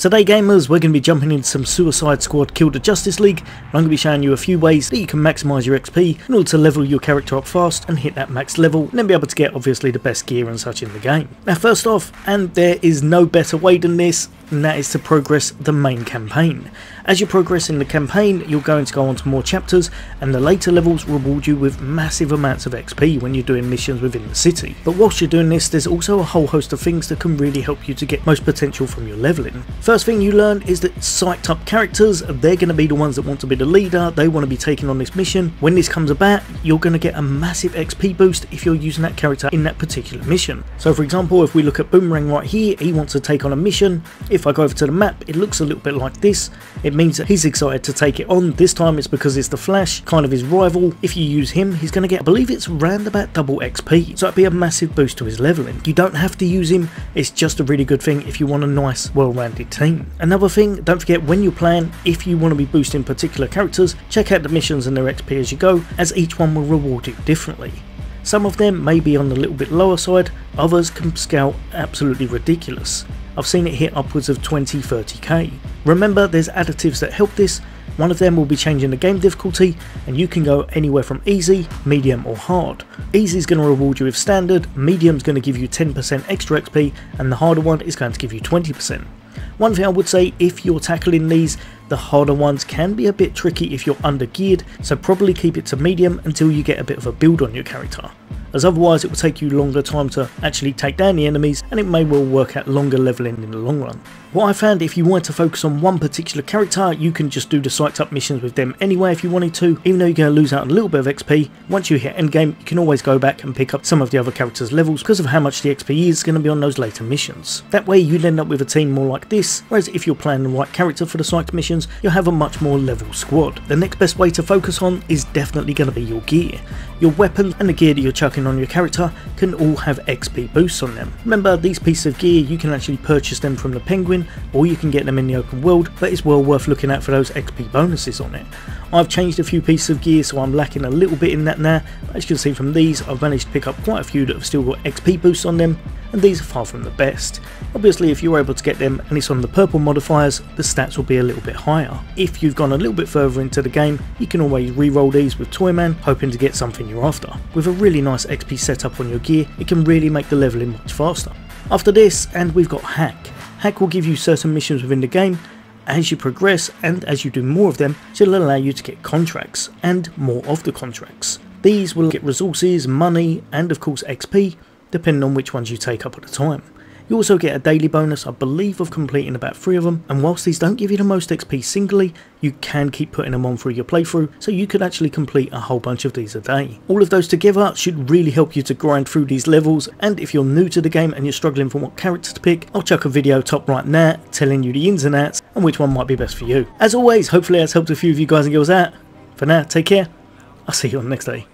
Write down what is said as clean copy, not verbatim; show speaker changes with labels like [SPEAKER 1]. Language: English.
[SPEAKER 1] Today gamers, we're going to be jumping into some Suicide Squad Kill the Justice League, and I'm going to be showing you a few ways that you can maximise your XP in order to level your character up fast and hit that max level, and then be able to get obviously the best gear and such in the game. Now first off, and there is no better way than this, and that is to progress the main campaign. As you progress in the campaign, you're going to go on to more chapters, and the later levels reward you with massive amounts of XP when you're doing missions within the city. But whilst you're doing this, there's also a whole host of things that can really help you to get most potential from your leveling. First thing you learn is that psyched up characters, they're going to be the ones that want to be the leader, they want to be taking on this mission. When this comes about, you're going to get a massive XP boost if you're using that character in that particular mission. So for example, if we look at Boomerang right here, he wants to take on a mission. If I go over to the map, it looks a little bit like this. It means that he's excited to take it on. This time it's because it's the Flash, kind of his rival. If you use him, he's going to get, I believe it's around about double XP, so it'd be a massive boost to his leveling. You don't have to use him, it's just a really good thing if you want a nice, well-rounded team. Another thing, don't forget when you plan, if you want to be boosting particular characters, check out the missions and their XP as you go, as each one will reward you differently. Some of them may be on the little bit lower side, others can scale absolutely ridiculous. I've seen it hit upwards of 20-30k. Remember, there's additives that help this. One of them will be changing the game difficulty, and you can go anywhere from easy, medium or hard. Easy is going to reward you with standard, medium is going to give you 10% extra XP, and the harder one is going to give you 20%. One thing I would say, if you're tackling these, the harder ones can be a bit tricky if you're under geared, so probably keep it to medium until you get a bit of a build on your character, as otherwise it will take you longer time to actually take down the enemies, and it may well work out longer leveling in the long run. What I found, if you wanted to focus on one particular character, you can just do the psyched up missions with them anyway if you wanted to. Even though you're going to lose out on a little bit of XP, once you hit endgame you can always go back and pick up some of the other characters' levels because of how much the XP is going to be on those later missions. That way you'd end up with a team more like this, whereas if you're playing the right character for the psyched missions, you'll have a much more level squad. The next best way to focus on is definitely going to be your gear. Your weapons and the gear that you're chucking on your character can all have XP boosts on them. Remember, these pieces of gear, you can actually purchase them from the Penguin, or you can get them in the open world, but it's well worth looking out for those XP bonuses on it. I've changed a few pieces of gear, so I'm lacking a little bit in that now, but as you can see from these, I've managed to pick up quite a few that have still got XP boosts on them, and these are far from the best. Obviously if you're able to get them and it's on the purple modifiers, the stats will be a little bit higher. If you've gone a little bit further into the game, you can always re-roll these with Toyman, hoping to get something you're after. With a really nice XP setup on your gear, it can really make the leveling much faster. After this, and we've got Hack. Hack will give you certain missions within the game. As you progress and as you do more of them, it will allow you to get contracts and more of the contracts. These will get resources, money and of course XP, depending on which ones you take up at a time. You also get a daily bonus, I believe, of completing about 3 of them, and whilst these don't give you the most XP singly, you can keep putting them on through your playthrough, so you could actually complete a whole bunch of these a day. All of those together should really help you to grind through these levels, and if you're new to the game and you're struggling for what character to pick, I'll chuck a video top right now telling you the ins and outs and which one might be best for you. As always, hopefully that's helped a few of you guys and girls out. For now, take care, I'll see you on the next day.